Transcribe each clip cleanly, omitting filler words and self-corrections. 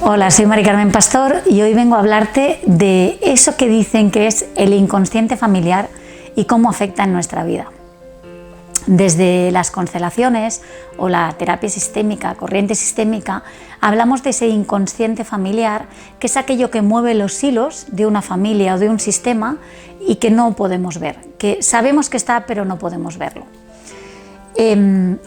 Hola, soy Mari Carmen Pastor y hoy vengo a hablarte de eso que dicen que es el inconsciente familiar y cómo afecta en nuestra vida. Desde las constelaciones o la terapia sistémica, corriente sistémica, hablamos de ese inconsciente familiar, que es aquello que mueve los hilos de una familia o de un sistema y que no podemos ver, que sabemos que está pero no podemos verlo.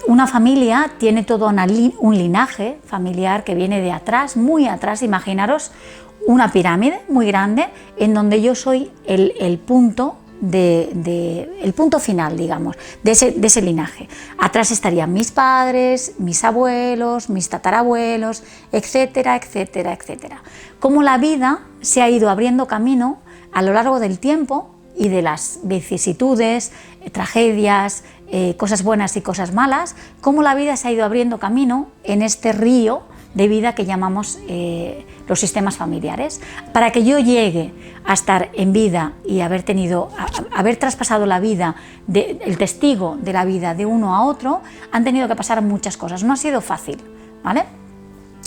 Una familia tiene todo un linaje familiar que viene de atrás, muy atrás. Imaginaros una pirámide muy grande en donde yo soy el punto final, digamos, de ese linaje. Atrás estarían mis padres, mis abuelos, mis tatarabuelos, etcétera, etcétera, etcétera. Cómo la vida se ha ido abriendo camino a lo largo del tiempo y de las vicisitudes, tragedias, cosas buenas y cosas malas, cómo la vida se ha ido abriendo camino en este río de vida que llamamos los sistemas familiares. Para que yo llegue a estar en vida y haber traspasado la vida, el testigo de la vida de uno a otro, han tenido que pasar muchas cosas. No ha sido fácil, ¿vale?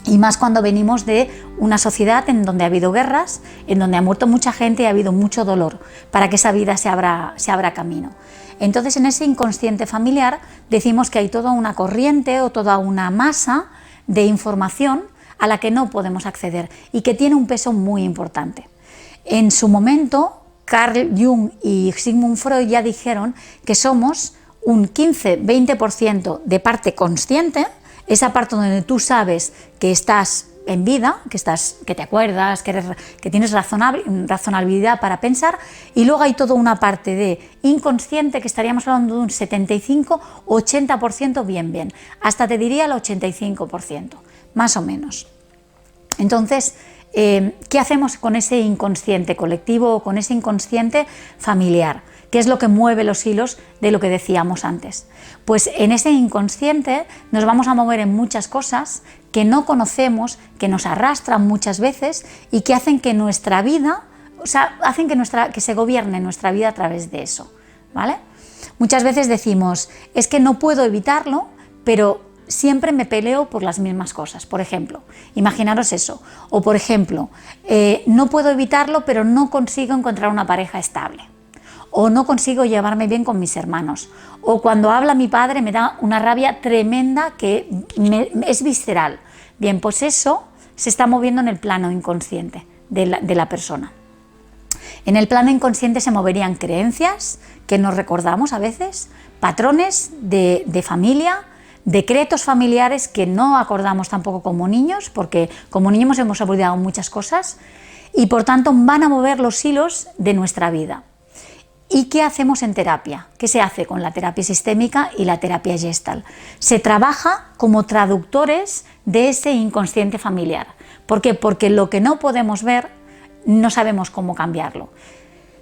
Y más cuando venimos de una sociedad en donde ha habido guerras, en donde ha muerto mucha gente y ha habido mucho dolor para que esa vida se abra camino. Entonces, en ese inconsciente familiar decimos que hay toda una corriente o toda una masa de información a la que no podemos acceder y que tiene un peso muy importante. En su momento, Carl Jung y Sigmund Freud ya dijeron que somos un 15-20% de parte consciente, esa parte donde tú sabes que estás en vida, que te acuerdas, que tienes razonabilidad para pensar, y luego hay toda una parte de inconsciente que estaríamos hablando de un 75-80% bien, hasta te diría el 85%, más o menos. Entonces, ¿qué hacemos con ese inconsciente colectivo o con ese inconsciente familiar? ¿Qué es lo que mueve los hilos de lo que decíamos antes? Pues en ese inconsciente nos vamos a mover en muchas cosas que no conocemos, que nos arrastran muchas veces y que hacen que nuestra vida, hacen que se gobierne nuestra vida a través de eso, ¿vale? Muchas veces decimos, es que no puedo evitarlo, pero siempre me peleo por las mismas cosas. Por ejemplo, imaginaros eso. O por ejemplo, no puedo evitarlo, pero no consigo encontrar una pareja estable. O no consigo llevarme bien con mis hermanos, o cuando habla mi padre me da una rabia tremenda que es visceral. Bien, pues eso se está moviendo en el plano inconsciente de la persona. En el plano inconsciente se moverían creencias que nos recordamos a veces, patrones de familia, decretos familiares que no acordamos tampoco como niños, porque como niños hemos olvidado muchas cosas y por tanto van a mover los hilos de nuestra vida. ¿Y qué hacemos en terapia? ¿Qué se hace con la terapia sistémica y la terapia Gestalt? Se trabaja como traductores de ese inconsciente familiar. ¿Por qué? Porque lo que no podemos ver, no sabemos cómo cambiarlo.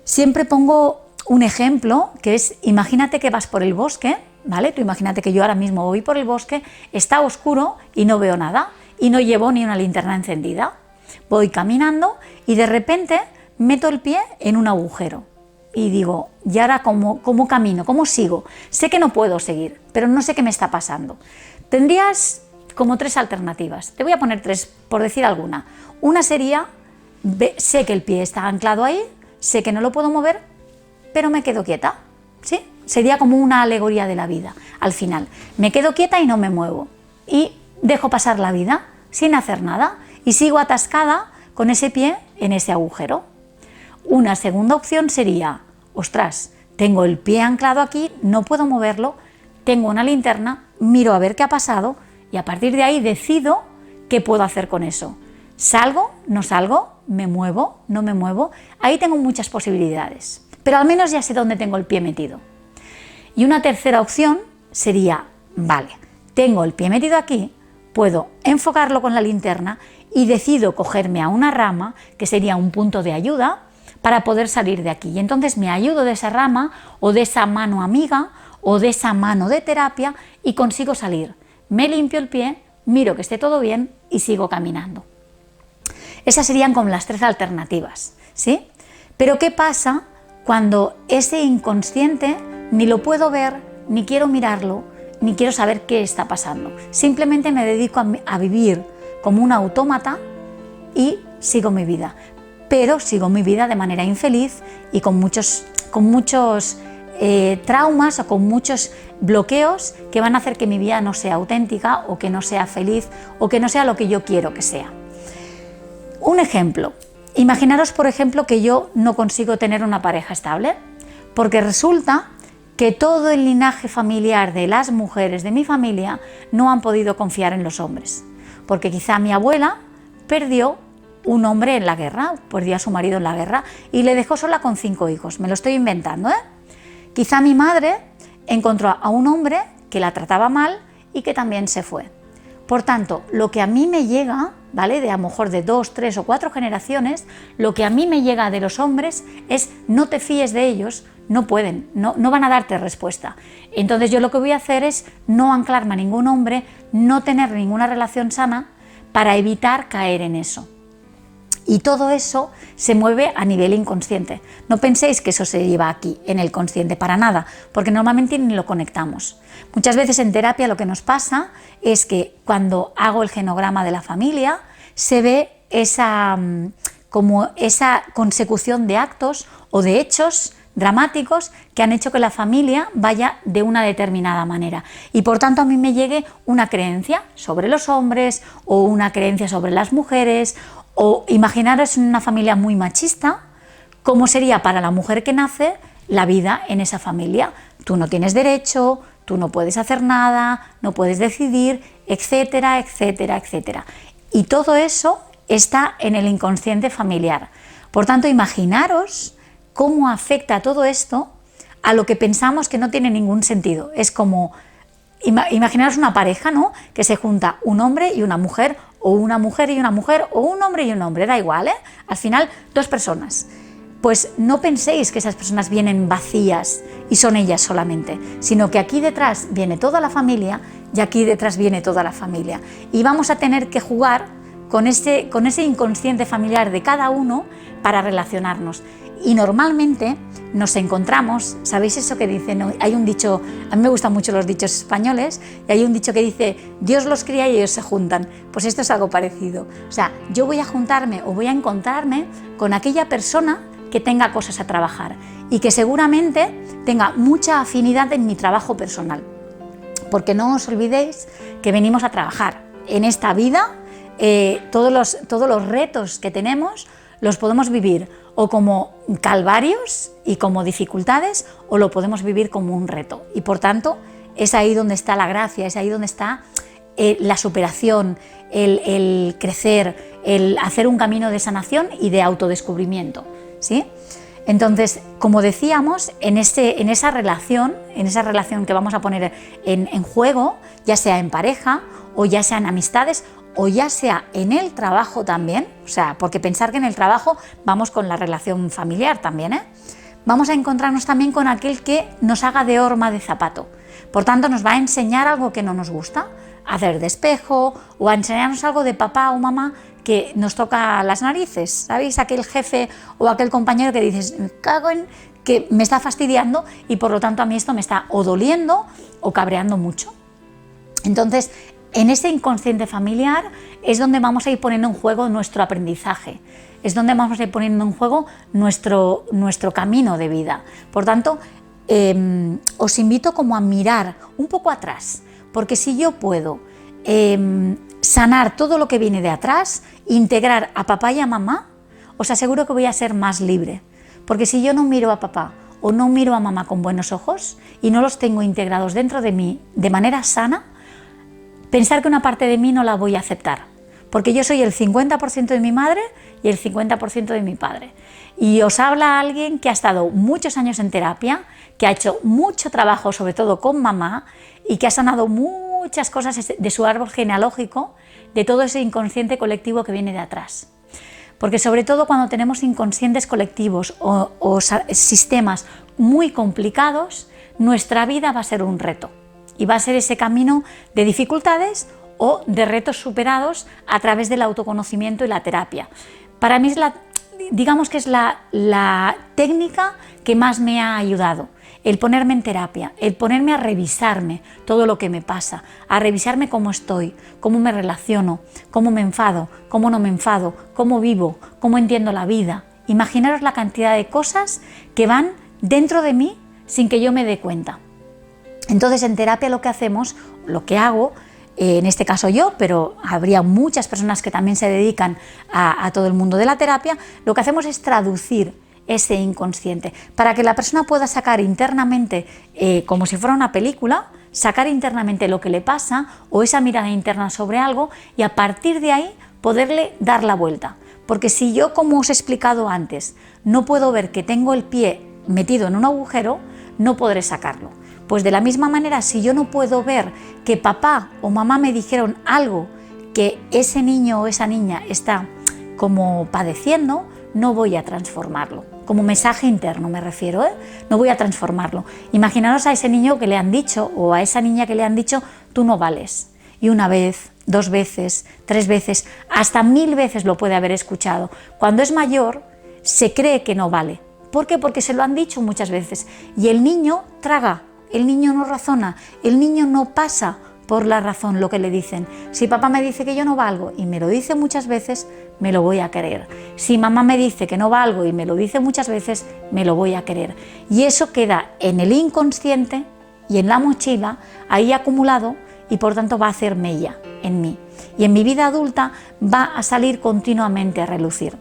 Siempre pongo un ejemplo que es, imagínate que vas por el bosque, ¿vale? Tú imagínate que yo ahora mismo voy por el bosque, está oscuro y no veo nada y no llevo ni una linterna encendida. Voy caminando y de repente meto el pie en un agujero. Y digo, ¿y ahora cómo camino? ¿Cómo sigo? Sé que no puedo seguir, pero no sé qué me está pasando. Tendrías como 3 alternativas. Te voy a poner 3, por decir alguna. Una sería, sé que el pie está anclado ahí, sé que no lo puedo mover, pero me quedo quieta. ¿Sí? Sería como una alegoría de la vida. Al final, me quedo quieta y no me muevo. Y dejo pasar la vida sin hacer nada. Y sigo atascada con ese pie en ese agujero. Una segunda opción sería, ostras, tengo el pie anclado aquí, no puedo moverlo, tengo una linterna, miro a ver qué ha pasado y a partir de ahí decido qué puedo hacer con eso. ¿Salgo? ¿No salgo? ¿Me muevo? ¿No me muevo? Ahí tengo muchas posibilidades, pero al menos ya sé dónde tengo el pie metido. Y una tercera opción sería, vale, tengo el pie metido aquí, puedo enfocarlo con la linterna y decido cogerme a una rama, que sería un punto de ayuda, para poder salir de aquí. Y entonces me ayudo de esa rama o de esa mano amiga o de esa mano de terapia y consigo salir. Me limpio el pie, miro que esté todo bien y sigo caminando. Esas serían como las 3 alternativas, ¿sí? Pero ¿qué pasa cuando ese inconsciente ni lo puedo ver, ni quiero mirarlo, ni quiero saber qué está pasando? Simplemente me dedico a vivir como un autómata y sigo mi vida. Pero sigo mi vida de manera infeliz y con muchos traumas o con muchos bloqueos que van a hacer que mi vida no sea auténtica o que no sea feliz o que no sea lo que yo quiero que sea. Un ejemplo, imaginaros por ejemplo que yo no consigo tener una pareja estable porque resulta que todo el linaje familiar de las mujeres de mi familia no han podido confiar en los hombres, porque quizá mi abuela perdió un hombre en la guerra, perdió a su marido en la guerra y le dejó sola con 5 hijos, me lo estoy inventando, Quizá mi madre encontró a un hombre que la trataba mal y que también se fue. Por tanto, lo que a mí me llega, ¿vale?, de a lo mejor de 2, 3 o 4 generaciones, lo que a mí me llega de los hombres es no te fíes de ellos, no pueden, no van a darte respuesta. Entonces yo lo que voy a hacer es no anclarme a ningún hombre, no tener ninguna relación sana para evitar caer en eso. Y todo eso se mueve a nivel inconsciente. No penséis que eso se lleva aquí, en el consciente, para nada, porque normalmente ni lo conectamos. Muchas veces en terapia lo que nos pasa es que cuando hago el genograma de la familia, se ve esa consecución de actos o de hechos dramáticos que han hecho que la familia vaya de una determinada manera y por tanto a mí me llegue una creencia sobre los hombres o una creencia sobre las mujeres. O imaginaros una familia muy machista, ¿cómo sería para la mujer que nace la vida en esa familia? Tú no tienes derecho, tú no puedes hacer nada, no puedes decidir, etcétera, etcétera, etcétera. Y todo eso está en el inconsciente familiar. Por tanto, imaginaros cómo afecta todo esto a lo que pensamos que no tiene ningún sentido. Es como, imaginaros una pareja, ¿no?, que se junta un hombre y una mujer, o una mujer y una mujer, o un hombre y un hombre, da igual, al final 2 personas. Pues no penséis que esas personas vienen vacías y son ellas solamente, sino que aquí detrás viene toda la familia y aquí detrás viene toda la familia. Y vamos a tener que jugar con ese inconsciente familiar de cada uno para relacionarnos. Y normalmente nos encontramos, ¿sabéis eso que dicen? Hay un dicho, a mí me gustan mucho los dichos españoles, y hay un dicho que dice, Dios los cría y ellos se juntan. Pues esto es algo parecido. O sea, yo voy a juntarme o voy a encontrarme con aquella persona que tenga cosas a trabajar y que seguramente tenga mucha afinidad en mi trabajo personal. Porque no os olvidéis que venimos a trabajar en esta vida, todos los retos que tenemos los podemos vivir o como calvarios y como dificultades, o lo podemos vivir como un reto. Y por tanto, es ahí donde está la gracia, es ahí donde está la superación, el crecer, el hacer un camino de sanación y de autodescubrimiento, ¿sí? Entonces, como decíamos, en esa relación que vamos a poner en juego, ya sea en pareja o ya sea en amistades, o ya sea en el trabajo también, o sea, porque pensar que en el trabajo vamos con la relación familiar también, vamos a encontrarnos también con aquel que nos haga de horma de zapato. Por tanto, nos va a enseñar algo que no nos gusta, a hacer de espejo o a enseñarnos algo de papá o mamá que nos toca las narices. ¿Sabéis? Aquel jefe o aquel compañero que dices, me cago en que me está fastidiando y por lo tanto a mí esto me está o doliendo o cabreando mucho. Entonces, en ese inconsciente familiar es donde vamos a ir poniendo en juego nuestro aprendizaje, es donde vamos a ir poniendo en juego nuestro camino de vida. Por tanto, os invito como a mirar un poco atrás, porque si yo puedo sanar todo lo que viene de atrás, integrar a papá y a mamá, os aseguro que voy a ser más libre. Porque si yo no miro a papá o no miro a mamá con buenos ojos y no los tengo integrados dentro de mí de manera sana, pensar que una parte de mí no la voy a aceptar, porque yo soy el 50% de mi madre y el 50% de mi padre. Y os habla alguien que ha estado muchos años en terapia, que ha hecho mucho trabajo, sobre todo con mamá, y que ha sanado muchas cosas de su árbol genealógico, de todo ese inconsciente colectivo que viene de atrás. Porque sobre todo cuando tenemos inconscientes colectivos o sistemas muy complicados, nuestra vida va a ser un reto. Y va a ser ese camino de dificultades o de retos superados a través del autoconocimiento y la terapia. Para mí digamos que es la técnica que más me ha ayudado. El ponerme en terapia, el ponerme a revisarme todo lo que me pasa, a revisarme cómo estoy, cómo me relaciono, cómo me enfado, cómo no me enfado, cómo vivo, cómo entiendo la vida. Imaginaros la cantidad de cosas que van dentro de mí sin que yo me dé cuenta. Entonces, en terapia lo que hacemos, lo que hago, en este caso yo, pero habría muchas personas que también se dedican a todo el mundo de la terapia, lo que hacemos es traducir ese inconsciente, para que la persona pueda sacar internamente, como si fuera una película, sacar internamente lo que le pasa o esa mirada interna sobre algo y a partir de ahí poderle dar la vuelta. Porque si yo, como os he explicado antes, no puedo ver que tengo el pie metido en un agujero, no podré sacarlo. Pues de la misma manera, si yo no puedo ver que papá o mamá me dijeron algo que ese niño o esa niña está como padeciendo, no voy a transformarlo. Como mensaje interno me refiero, no voy a transformarlo. Imaginaros a ese niño que le han dicho o a esa niña que le han dicho tú no vales. Y una vez, 2 veces, 3 veces, hasta 1000 veces lo puede haber escuchado. Cuando es mayor se cree que no vale. ¿Por qué? Porque se lo han dicho muchas veces. Y el niño traga, el niño no razona, el niño no pasa por la razón lo que le dicen. Si papá me dice que yo no valgo y me lo dice muchas veces, me lo voy a creer. Si mamá me dice que no valgo y me lo dice muchas veces, me lo voy a creer. Y eso queda en el inconsciente y en la mochila, ahí acumulado, y por tanto va a hacer mella en mí. Y en mi vida adulta va a salir continuamente a relucir.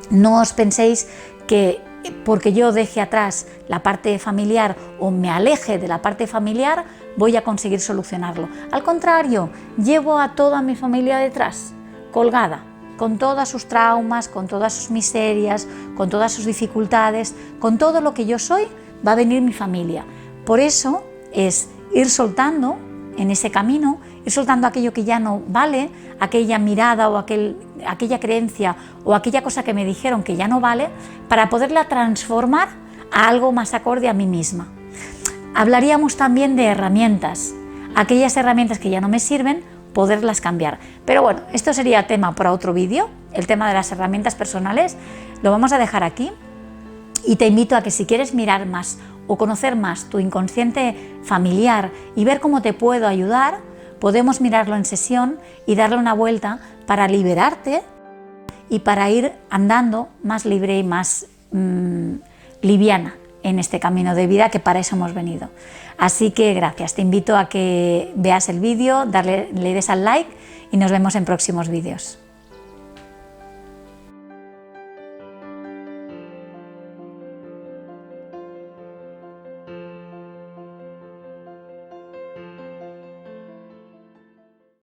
No os penséis que porque yo deje atrás la parte familiar o me aleje de la parte familiar, voy a conseguir solucionarlo. Al contrario, llevo a toda mi familia detrás, colgada, con todos sus traumas, con todas sus miserias, con todas sus dificultades, con todo lo que yo soy, va a venir mi familia. Por eso es ir soltando en ese camino, ir soltando aquello que ya no vale, aquella mirada o aquella creencia o aquella cosa que me dijeron que ya no vale, para poderla transformar a algo más acorde a mí misma. Hablaríamos también de herramientas, aquellas herramientas que ya no me sirven, poderlas cambiar. Pero bueno, esto sería tema para otro vídeo, el tema de las herramientas personales, lo vamos a dejar aquí y te invito a que si quieres mirar más o conocer más tu inconsciente familiar y ver cómo te puedo ayudar, podemos mirarlo en sesión y darle una vuelta para liberarte y para ir andando más libre y más liviana en este camino de vida que para eso hemos venido. Así que gracias, te invito a que veas el vídeo, le des al like y nos vemos en próximos vídeos.